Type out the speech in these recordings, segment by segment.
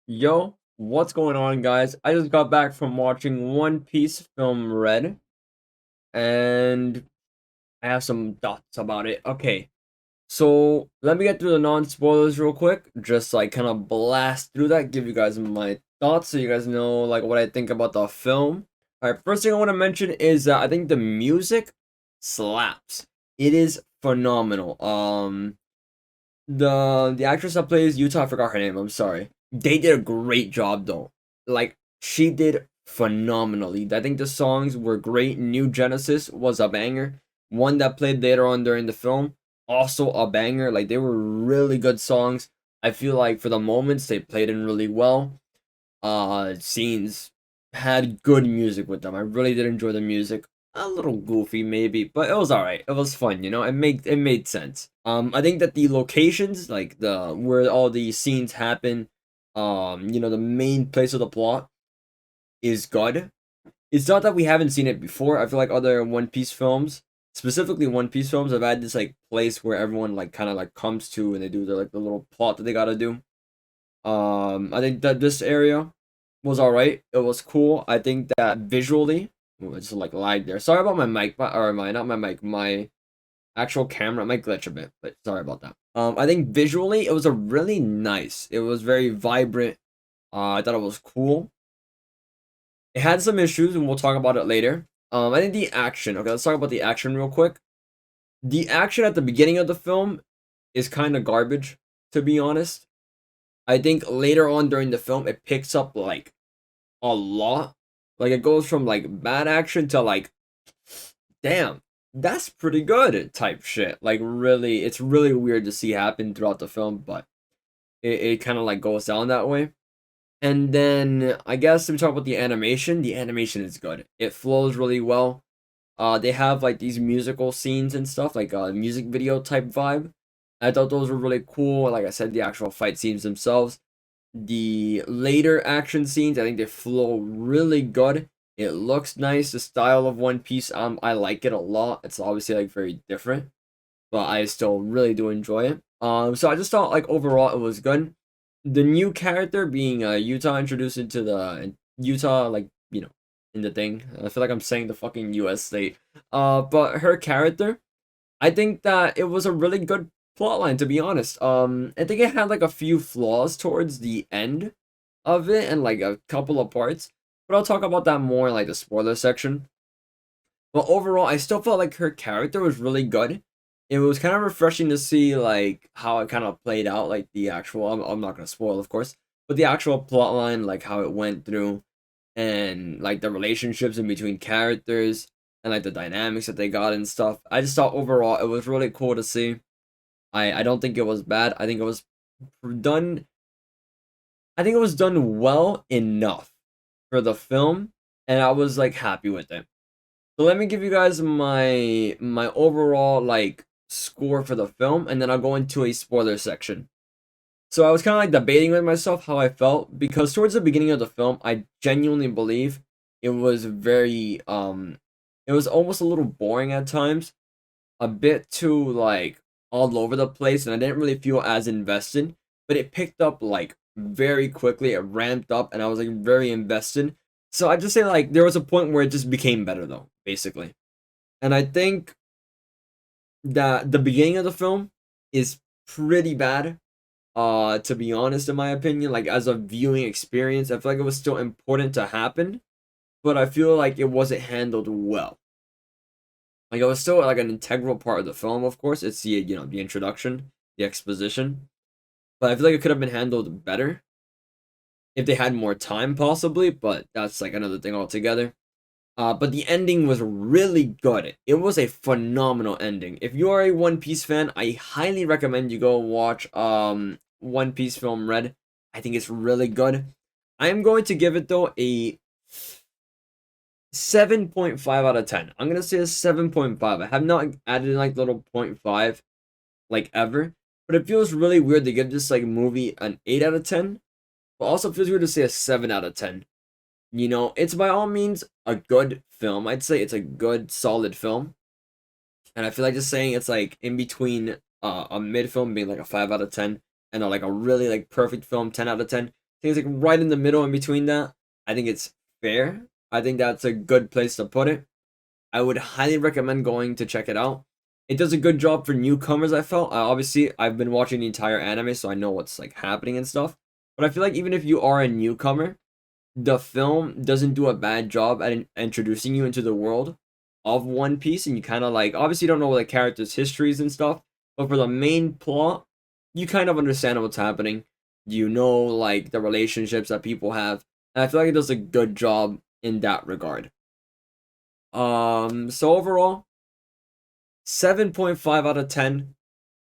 Yo, what's going on, guys? I just got back from watching One Piece film Red, and I have some thoughts about it. Okay, so let me get through the non-spoilers real quick, just like kind of blast through that, give you guys my thoughts so you guys know like what I think about the film. All right, first thing I want to mention is that I think the music slaps. It is phenomenal. The actress that plays Utah, I forgot her name. I'm sorry. They did a great job though. Like she did phenomenally. I think the songs were great. New Genesis was a banger. One that played later on during the film, also a banger. Like they were really good songs. I feel like for the moments they played in really well. Scenes had good music with them. I really did enjoy the music. A little goofy maybe, but it was alright. It was fun, you know. It made sense. I think that the locations, like the where all the scenes happen, the main place of the plot is good. It's not that we haven't seen it before. I feel like other One Piece films, specifically One Piece films, have had this like place where everyone like kind of like comes to and they do the little plot that they gotta do. I think that this area was alright. It was cool. I think that visually, oh, it's like lag there. Sorry about my mic, or my not my mic, my actual camera might glitch a bit, but sorry about that. I think visually it was a really nice. It was very vibrant. I thought it was cool. It had some issues, and we'll talk about it later. I think the action. Okay, let's talk about the action real quick. The action at the beginning of the film is kind of garbage, to be honest. I think later on during the film it picks up like a lot. Like it goes from like bad action to like, damn, that's pretty good type shit. Like really, it's really weird to see happen throughout the film, but it kind of like goes down that way. And then I guess we talk about the animation. The animation is good. It flows really well. They have like these musical scenes and stuff, like a music video type vibe. I thought those were really cool. Like I said, the actual fight scenes themselves. The later action scenes, I think they flow really good. It looks nice. The style of One Piece, I like it a lot. It's obviously like very different, but I still really do enjoy it. So I just thought like overall it was good. The new character being Utah introduced into the Utah, like in the thing. I feel like I'm saying the fucking U.S. state. But her character, I think that it was a really good plotline, to be honest. I think it had like a few flaws towards the end of it and like a couple of parts, but I'll talk about that more in like the spoiler section. But overall, I still felt like her character was really good. It was kind of refreshing to see like how it kind of played out, like the actual. I'm not gonna spoil, of course, but the actual plotline, like how it went through, and like the relationships in between characters and like the dynamics that they got and stuff. I just thought overall it was really cool to see. I don't think it was bad. I think it was done. I think it was done well enough for the film, and I was like happy with it. So let me give you guys my overall like score for the film, and then I'll go into a spoiler section. So I was kind of like debating with myself how I felt because towards the beginning of the film, I genuinely believe it was very it was almost a little boring at times, a bit too like all over the place, and I didn't really feel as invested. But it picked up like very quickly. It ramped up, and I was like very invested. So I just say like there was a point where it just became better though, basically. And I think that the beginning of the film is pretty bad. To be honest, in my opinion, like as a viewing experience, I feel like it was still important to happen, but I feel like it wasn't handled well. Like it was still like an integral part of the film, of course. It's the introduction, the exposition. But I feel like it could have been handled better if they had more time, possibly. But that's like another thing altogether. But the ending was really good. It was a phenomenal ending. If you are a One Piece fan, I highly recommend you go watch One Piece film Red. I think it's really good. I am going to give it though a 7.5 out of 10. I'm gonna say a 7.5. I have not added like little point 0.5 like ever, but it feels really weird to give this like movie an 8 out of 10, but also feels weird to say a 7 out of 10. It's by all means a good film. I'd say it's a good, solid film. And I feel like just saying it's like in between a mid film being like a 5 out of 10 and like a really like perfect film, 10 out of 10, think it's like right in the middle in between that. I think it's fair. I think that's a good place to put it. I would highly recommend going to check it out. It does a good job for newcomers, I felt. Obviously, I've been watching the entire anime, so I know what's like happening and stuff. But I feel like even if you are a newcomer, the film doesn't do a bad job at introducing you into the world of One Piece, and you kind of like obviously don't know the characters' histories and stuff, but for the main plot, you kind of understand what's happening. You know, like the relationships that people have, and I feel like it does a good job in that regard. So overall, 7.5 out of 10.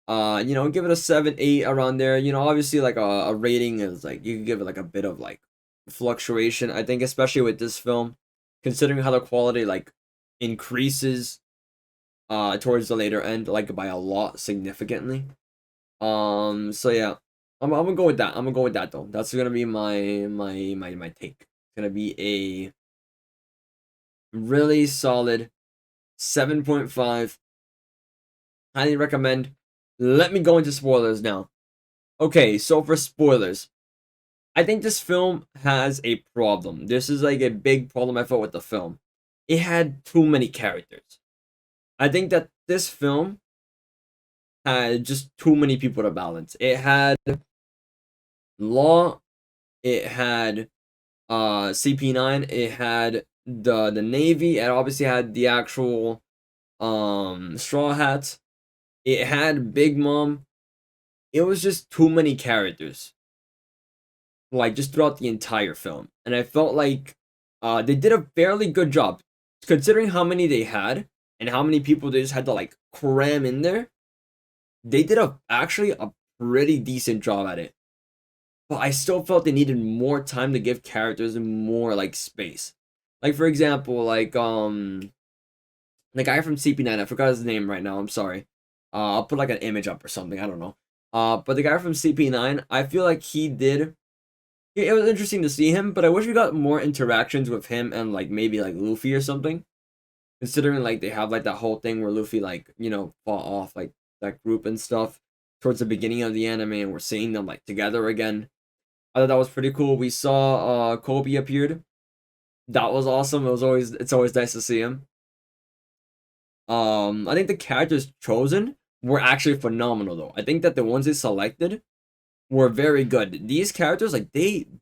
Give it a 7, 8 around there. Obviously like a rating is like you can give it like a bit of like fluctuation. I think especially with this film, considering how the quality like increases towards the later end, like by a lot significantly. So yeah. I'm gonna go with that. I'm gonna go with that though. That's gonna be my take. It's gonna be a really solid 7.5. Highly recommend. Let me go into spoilers now. Okay, so for spoilers, I think this film has a problem. This is like a big problem I felt with the film. It had too many characters. I think that this film had just too many people to balance. It had Law, it had CP9, it had the Navy, it obviously had the actual Straw Hats. It had Big Mom. It was just too many characters, like just throughout the entire film, and I felt like they did a fairly good job considering how many they had and how many people they just had to like cram in there. They did actually a pretty decent job at it, but I still felt they needed more time to give characters more like space. Like for example, like the guy from CP9, I forgot his name right now. I'm sorry. I'll put like an image up or something. I don't know. But the guy from CP9, I feel like he did. It was interesting to see him, but I wish we got more interactions with him and like maybe like Luffy or something. Considering like they have like that whole thing where Luffy like fought off like that group and stuff towards the beginning of the anime, and we're seeing them like together again. I thought that was pretty cool. We saw Kobe appeared. That was awesome. It's always nice to see him. I think the characters chosen were actually phenomenal though. I think that the ones they selected were very good. These characters, like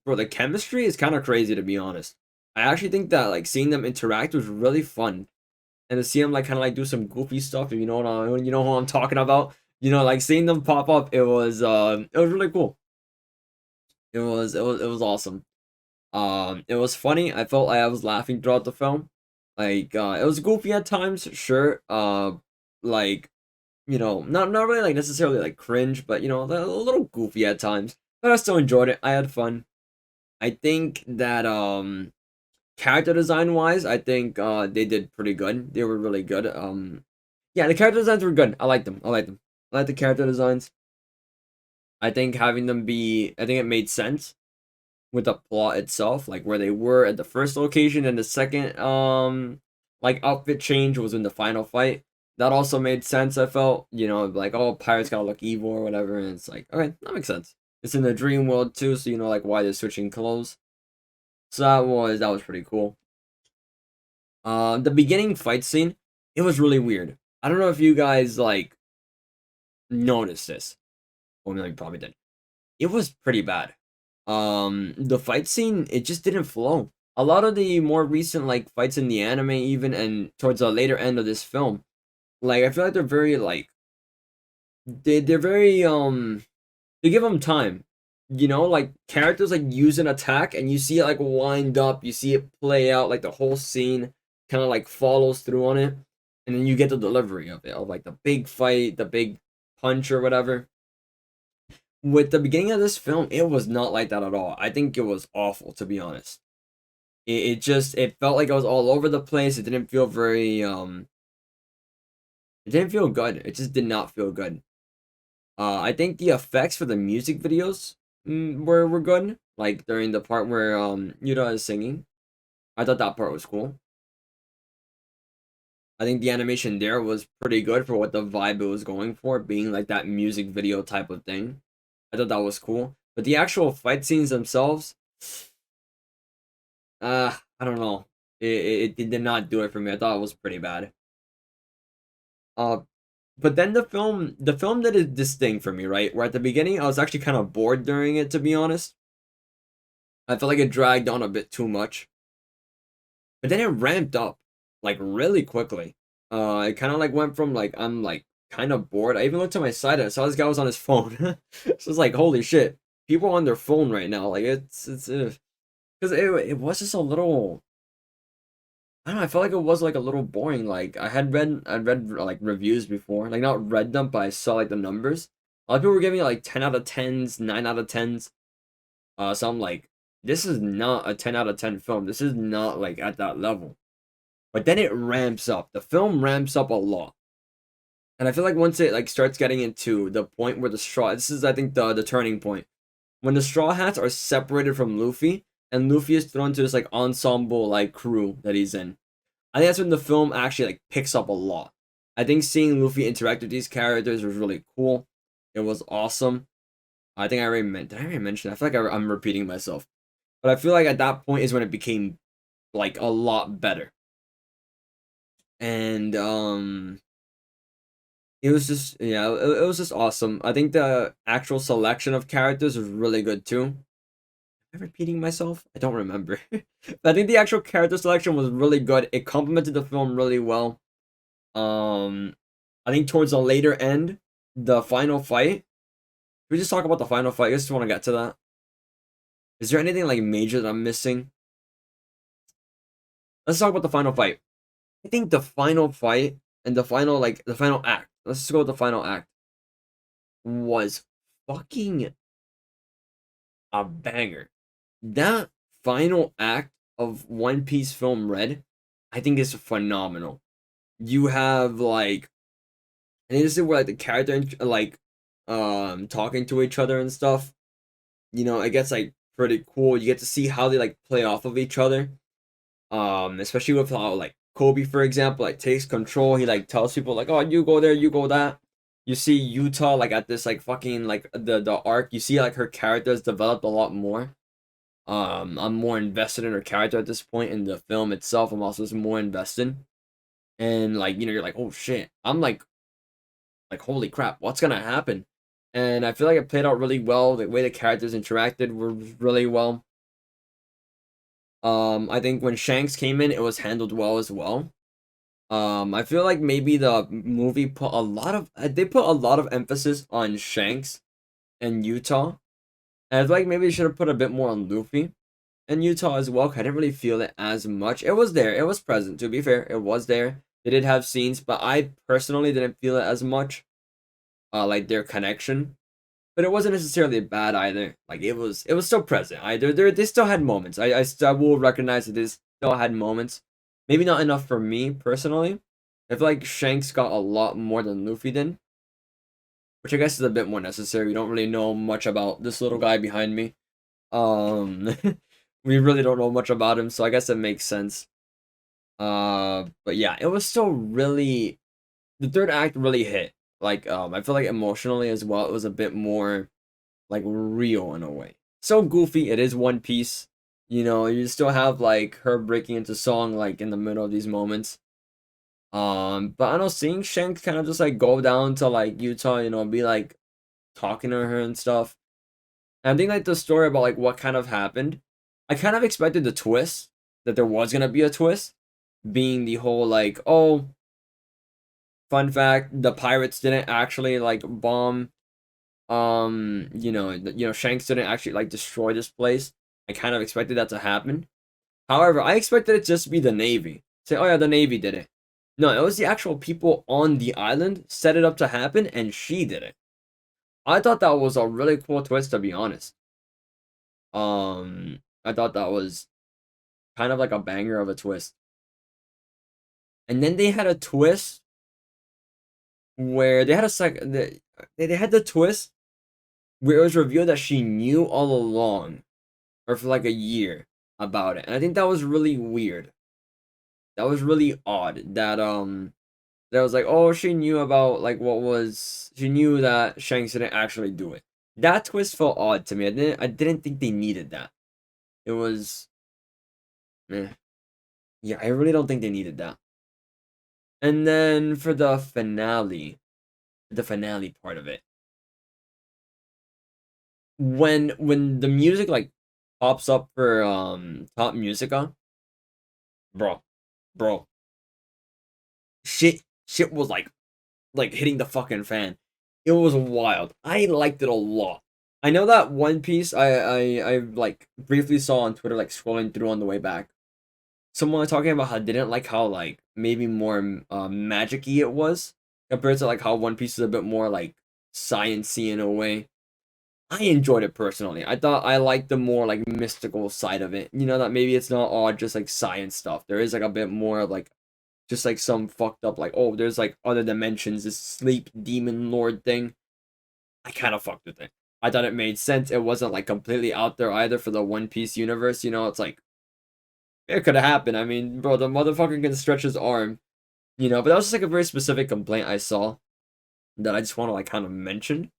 bro, the chemistry is kind of crazy to be honest. I actually think that like seeing them interact was really fun, and to see them like kind of like do some goofy stuff. If you know who I'm talking about. Like seeing them pop up, it was really cool. It was awesome. It was funny. I felt like I was laughing throughout the film. Like it was goofy at times, sure. Like not really like necessarily like cringe, but a little goofy at times. But I still enjoyed it. I had fun. I think that character design wise, I think they did pretty good. They were really good. Yeah, the character designs were good. I liked them. I liked them. I like the character designs. I think having them I think it made sense with the plot itself, like where they were at the first location and the second like outfit change was in the final fight. That also made sense, I felt. Like, oh, pirates gotta look evil or whatever, and it's like, okay, that makes sense. It's in the dream world too, so like why they're switching clothes. So that was pretty cool. The beginning fight scene, it was really weird. I don't know if you guys like noticed this. Well, no, you probably did. It was pretty bad. The fight scene, it just didn't flow. A lot of the more recent like fights in the anime, even and towards the later end of this film, like I feel like they're very like they're very they give them time. Like characters like use an attack and you see it like wind up, you see it play out, like the whole scene kind of like follows through on it, and then you get the delivery of it, of like the big fight, the big punch or whatever. With the beginning of this film, it was not like that at all. I think it was awful, to be honest. It felt like it was all over the place. It didn't feel very it didn't feel good. It just did not feel good. I think the effects for the music videos were good. Like during the part where Yuta is singing, I thought that part was cool. I think the animation there was pretty good for what the vibe it was going for, being like that music video type of thing. I thought that was cool. But the actual fight scenes themselves, I don't know. It did not do it for me. I thought it was pretty bad. Uh, but then the film did this thing for me, right? Where at the beginning I was actually kind of bored during it, to be honest. I felt like it dragged on a bit too much. But then it ramped up like really quickly. It kind of like went from like I'm like kind of bored. I even looked to my side and I saw this guy was on his phone. So it's like holy shit, people on their phone right now. Like it's because it was just a little. I don't know. I felt like it was like a little boring. Like I'd read like reviews before, like not read them, but I saw like the numbers. A lot of people were giving it like 10 out of 10s, 9 out of 10s. So I'm like, this is not a 10 out of 10 film. This is not like at that level. But then it ramps up. The film ramps up a lot. And I feel like once it like starts getting into the point where the straw, this is I think the turning point. When the Straw Hats are separated from Luffy, and Luffy is thrown to this like ensemble like crew that he's in. I think that's when the film actually like picks up a lot. I think seeing Luffy interact with these characters was really cool. It was awesome. I think I already meant. Did I already mention? I feel like I'm repeating myself, but I feel like at that point is when it became like a lot better. And it was just yeah, it was just awesome. I think the actual selection of characters was really good too. Am I repeating myself? I don't remember. But I think the actual character selection was really good. It complemented the film really well. Um, I think towards the later end, the final fight. Can we just talk about the final fight? I just want to get to that. Is there anything like major that I'm missing? Let's talk about the final fight. I think the final fight and the final act. Let's just go with the final act. Was fucking a banger. That final act of One Piece film Red, I think is phenomenal. You have like, and this is where like the character like, talking to each other and stuff. It gets like pretty cool. You get to see how they like play off of each other. Especially with how like Kobe, for example, like takes control. He like tells people like, "Oh, you go there, you go that." You see Utah like at this like fucking like the arc. You see like her character has developed a lot more. I'm more invested in her character at this point in the film itself. I'm also just more invested, and like you're like, "Oh shit!" I'm like holy crap, what's gonna happen? And I feel like it played out really well. The way the characters interacted were really well. I think when Shanks came in, it was handled well as well. I feel like maybe the movie put a lot of they put a lot of emphasis on Shanks and Utah. And I feel like maybe they should have put a bit more on Luffy and Utah as well. 'Cause I didn't really feel it as much. It was there. It was present. To be fair, it was there. They did have scenes, but I personally didn't feel it as much. Like their connection, but it wasn't necessarily bad either. Like it was still present. They still had moments. I will recognize that they still had moments. Maybe not enough for me personally. I feel like Shanks got a lot more than Luffy did, which I guess is a bit more necessary. We don't really know much about this little guy behind me. Um, we really don't know much about him, so I guess it makes sense. But yeah, it was still really the third act really hit. Like I feel like emotionally as well, it was a bit more like real in a way. So goofy, it is One Piece. You still have like her breaking into song like in the middle of these moments. But I know seeing Shanks kind of just like go down to like Utah, be like talking to her and stuff. And I think like the story about like what kind of happened. I kind of expected the twist that there was gonna be a twist, being the whole like, oh, fun fact, the pirates didn't actually like bomb Shanks didn't actually like destroy this place. I kind of expected that to happen. However, I expected it just to be the Navy. Say, oh yeah, the Navy did it. No, it was the actual people on the island set it up to happen, and she did it. I thought that was a really cool twist, to be honest. I thought that was kind of like a banger of a twist. And then they had a twist where they had a they had the twist where it was revealed that she knew all along, or for like a year, about it. And I think that was really weird. That was really odd. That was like, oh, she knew about like she knew that Shanks didn't actually do it. That twist felt odd to me. I didn't think they needed that. It was, eh. Yeah, I really don't think they needed that. And then for the finale part of it, when the music like pops up for top musica, bro, bro, shit was like hitting the fucking fan. It was wild. I liked it a lot. I know that One Piece I like briefly saw on Twitter, like scrolling through on the way back. Someone was talking about how they didn't like how like maybe more magic-y it was compared to like how One Piece is a bit more like science-y in a way. I enjoyed it personally. I thought I liked the more like mystical side of it. You know, that maybe it's not all just like science stuff. There is like a bit more of like just like some fucked up like, oh, there's like other dimensions, this sleep demon lord thing. I kind of fucked with it. I thought it made sense. It wasn't like completely out there either for the One Piece universe. You know, it's like it could have happened. I mean, bro, the motherfucker can stretch his arm. You know, but that was just like a very specific complaint I saw that I just want to like kind of mention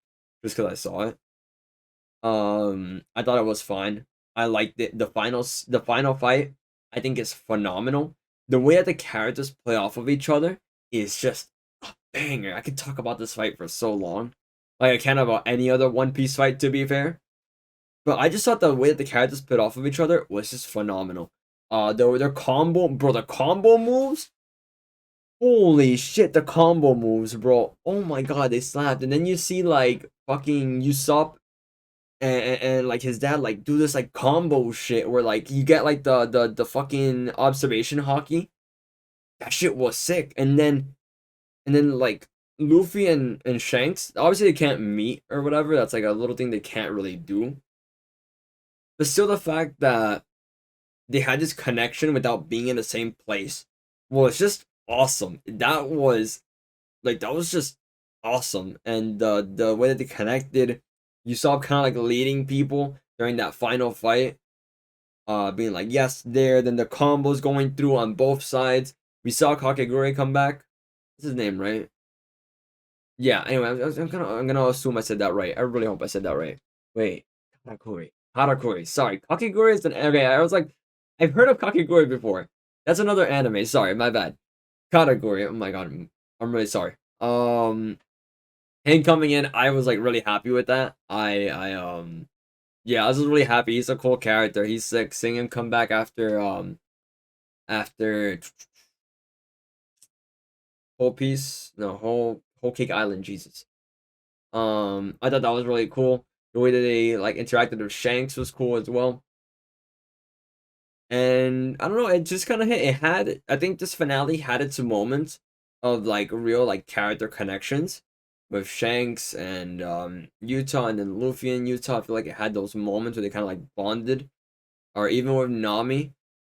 just because I saw it. I thought it was fine. I liked it. The final fight, I think is phenomenal. The way that the characters play off of each other is just a banger. I could talk about this fight for so long. Like I can't about any other One Piece fight, to be fair. But I just thought the way that the characters played off of each other was just phenomenal. Their combo, bro, the combo moves. Holy shit, the combo moves, bro. Oh my god, they slapped. And then you see like fucking Usopp and like his dad like do this like combo shit where like you get like the fucking observation hockey. That shit was sick. And then like Luffy and Shanks, obviously they can't meet or whatever. That's like a little thing they can't really do. But still the fact that they had this connection without being in the same place was just awesome. That was just awesome. And the way that they connected, you saw kind of like leading people during that final fight, being like yes there. Then the combos going through on both sides. We saw Kakegurui come back. What's his name, right? Yeah. Anyway, I'm gonna assume I said that right. I really hope I said that right. Wait, Harakuri. Sorry, Kakegurui is an okay. I was like, I've heard of Kakegurui before. That's another anime. Sorry, my bad. Kategori. Oh my god, I'm really sorry. Him coming in, I was like really happy with that. Yeah, I was just really happy. He's a cool character. He's sick. Seeing him come back after Whole Piece, no Whole Cake Island. Jesus. I thought that was really cool. The way that they like interacted with Shanks was cool as well. And I don't know, it just kind of hit. It had, I think this finale had its moments of like real like character connections with Shanks and Utah, and then Luffy and Utah. I feel like it had those moments where they kind of like bonded, or even with Nami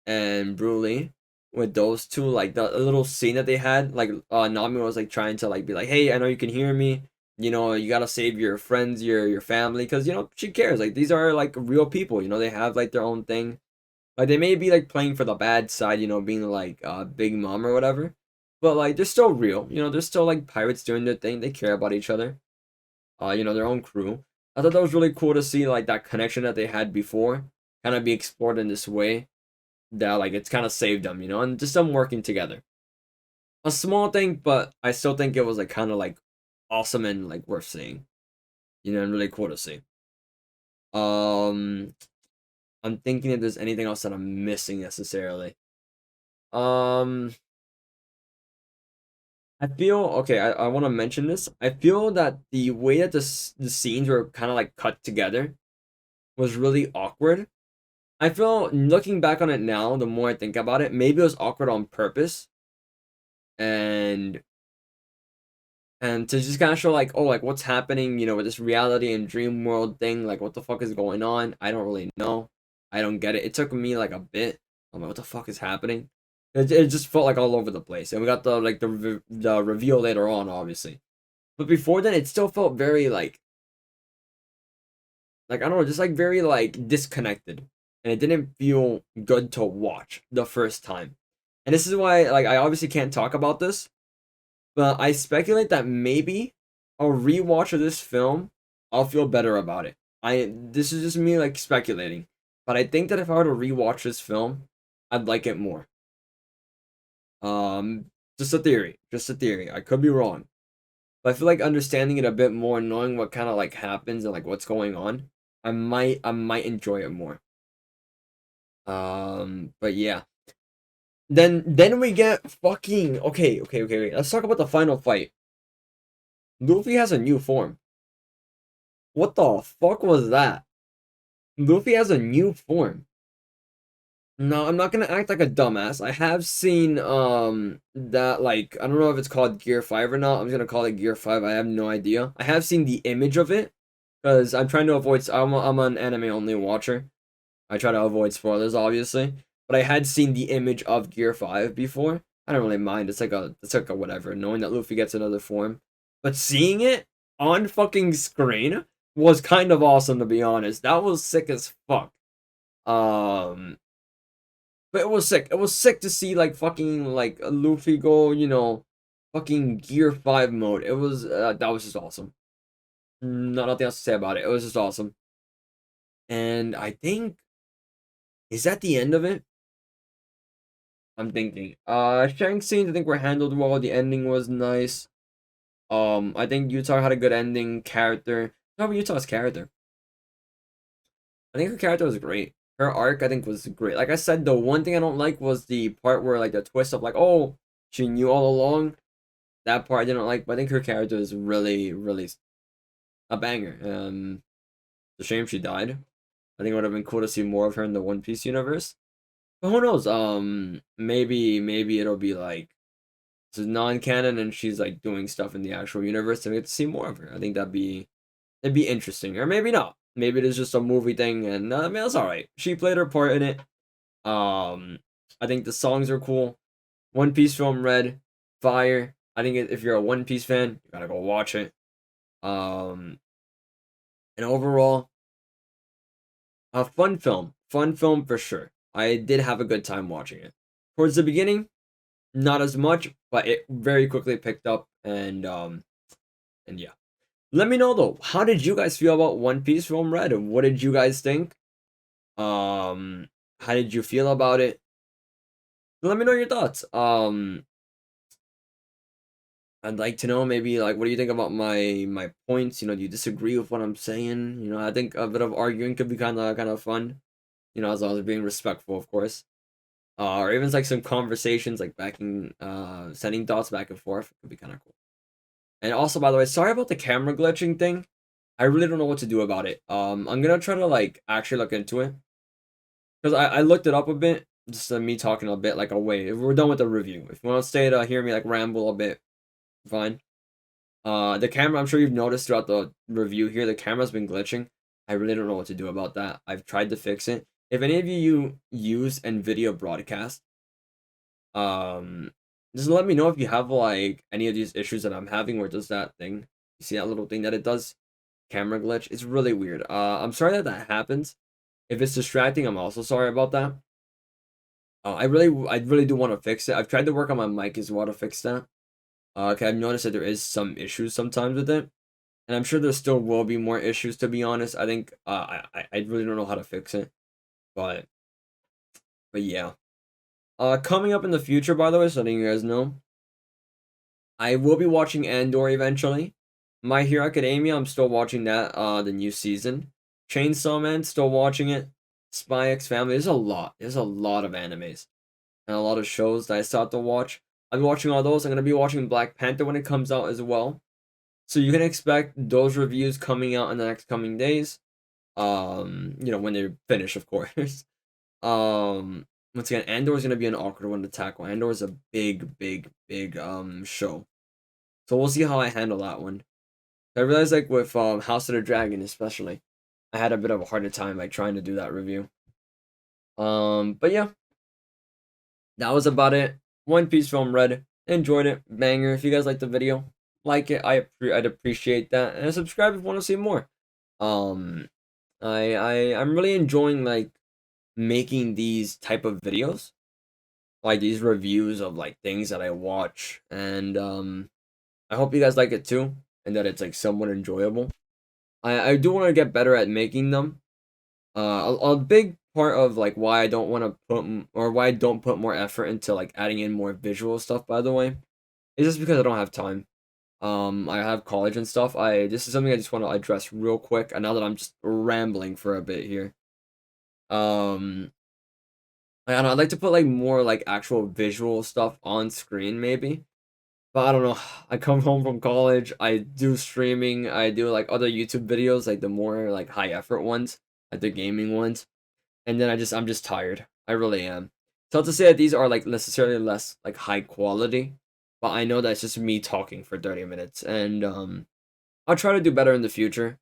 and Broly, with those two, like the little scene that they had, like Nami was like trying to like be like, hey, I know you can hear me. You know, you gotta save your friends, your family, because you know she cares. Like these are like real people. You know, they have like their own thing, like they may be like playing for the bad side, you know, being like Big Mom or whatever. But like they're still real, you know, they're still like pirates doing their thing. They care about each other. You know, their own crew. I thought that was really cool to see like that connection that they had before kind of be explored in this way. That like it's kind of saved them, you know, and just them working together. A small thing, but I still think it was like kind of like awesome and like worth seeing. You know, and really cool to see. Um I'm thinking if there's anything else that I'm missing necessarily. Um I feel okay. I want to mention this. I feel that the way that the scenes were kind of like cut together was really awkward. I feel looking back on it now, the more I think about it, maybe it was awkward on purpose, and to just kind of show like, oh, like what's happening, you know, with this reality and dream world thing. Like, what the fuck is going on? I don't really know. I don't get it. It took me like a bit. I'm like, what the fuck is happening? It just felt like all over the place, and we got the like the reveal later on, obviously. But before then, it still felt very like I don't know, just like very like disconnected, and it didn't feel good to watch the first time. And this is why like I obviously can't talk about this, but I speculate that maybe a rewatch of this film I'll feel better about it. This is just me like speculating, but I think that if I were to rewatch this film, I'd like it more. Um, just a theory, just a theory. I could be wrong, but I feel like understanding it a bit more, knowing what kind of like happens and like what's going on, I might enjoy it more. But yeah. Then we get fucking okay. Wait. Let's talk about the final fight. Luffy has a new form. What the fuck was that? Luffy has a new form. No, I'm not gonna act like a dumbass. I have seen that like I don't know if it's called Gear 5 or not. I'm just gonna call it Gear 5. I have no idea. I have seen the image of it because I'm trying to avoid. I'm an anime only watcher. I try to avoid spoilers, obviously. But I had seen the image of Gear 5 before. I don't really mind. It's like a whatever, knowing that Luffy gets another form. But seeing it on fucking screen was kind of awesome, to be honest. That was sick as fuck. Um but it was sick. It was sick to see like fucking like Luffy go, fucking Gear 5 mode. It was that was just awesome. Nothing else to say about it. It was just awesome. And I think, is that the end of it? I'm thinking. Shanks scenes I think were handled well. The ending was nice. I think Utah had a good ending. Character. How about Utah's character? I think her character was great. Her arc I think was great. Like I said, the one thing I don't like was the part where like the twist of like, oh, she knew all along. That part I didn't like, but I think her character is really, really a banger. It's a shame she died. I think it would have been cool to see more of her in the One Piece universe. But who knows? Maybe it'll be like this is non-canon and she's like doing stuff in the actual universe and we get to see more of her. I think that'd be interesting, or maybe not. Maybe it is just a movie thing, and I mean that's all right. She played her part in it. Um, I think the songs are cool. One Piece film Red, fire. I think if you're a One Piece fan, you gotta go watch it. Um, and overall, a fun film for sure. I did have a good time watching it. Towards the beginning, not as much, but it very quickly picked up, and yeah. Let me know though, how did you guys feel about One Piece Film Red? What did you guys think? Um, how did you feel about it? Let me know your thoughts. I'd like to know maybe like what do you think about my points? Do you disagree with what I'm saying? I think a bit of arguing could be kind of fun. As long as being respectful, of course. Or even like some conversations, like sending thoughts back and forth could be kind of cool. And also, by the way, sorry about the camera glitching thing. I really don't know what to do about it. I'm gonna try to like actually look into it because I looked it up a bit. Just me talking a bit like away. If we're done with the review, if you want to stay to hear me like ramble a bit, fine. The camera. I'm sure you've noticed throughout the review here, the camera's been glitching. I really don't know what to do about that. I've tried to fix it. If any of you use NVIDIA Broadcast, um, just let me know if you have like any of these issues that I'm having where it does that thing. You see that little thing that it does? Camera glitch. It's really weird. I'm sorry that happens. If it's distracting, I'm also sorry about that. I really do want to fix it. I've tried to work on my mic as well to fix that. Okay, I've noticed that there is some issues sometimes with it, and I'm sure there still will be more issues. To be honest, I think I really don't know how to fix it, but yeah. Coming up in the future, by the way, so letting you guys know, I will be watching Andor eventually. My Hero Academia, I'm still watching that, the new season. Chainsaw Man, still watching it. Spy X Family, there's a lot. There's a lot of animes and a lot of shows that I still have to watch. I'll be watching all those. I'm gonna be watching Black Panther when it comes out as well. So you can expect those reviews coming out in the next coming days. When they're finished, of course. Once again, Andor is gonna be an awkward one to tackle. Andor is a big, big, big show. So we'll see how I handle that one. I realized like with House of the Dragon especially, I had a bit of a harder time like trying to do that review. But yeah, that was about it. One Piece Film Red. Enjoyed it. Banger. If you guys liked the video, like it. I'd appreciate that. And subscribe if you want to see more. Um I'm really enjoying like making these type of videos. Like these reviews of like things that I watch. And I hope you guys like it too. And that it's like somewhat enjoyable. I do want to get better at making them. A big part of like why I don't want to or why I don't put more effort into like adding in more visual stuff, by the way, is just because I don't have time. I have college and stuff. I This is something I just want to address real quick. And now that I'm just rambling for a bit here, um, I don't know, I'd like to put like more like actual visual stuff on screen, maybe. But I don't know. I come home from college. I do streaming. I do like other YouTube videos, like the more like high effort ones, like the gaming ones. And then I'm just tired. I really am. So not to say that these are like necessarily less like high quality, but I know that's just me talking for 30 minutes, and I'll try to do better in the future.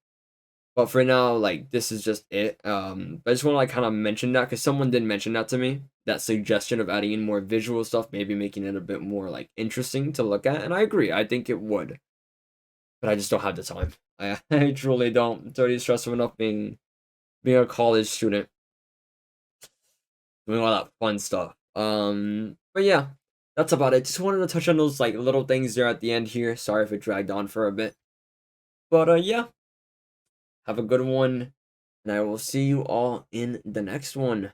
But for now, like this is just it. But I just want to like kind of mention that because someone did mention that to me. That suggestion of adding in more visual stuff, maybe making it a bit more like interesting to look at, and I agree. I think it would, but I just don't have the time. I truly don't. It's already stressful enough being a college student, doing all that fun stuff. But yeah, that's about it. Just wanted to touch on those like little things there at the end here. Sorry if it dragged on for a bit. But yeah, have a good one, and I will see you all in the next one.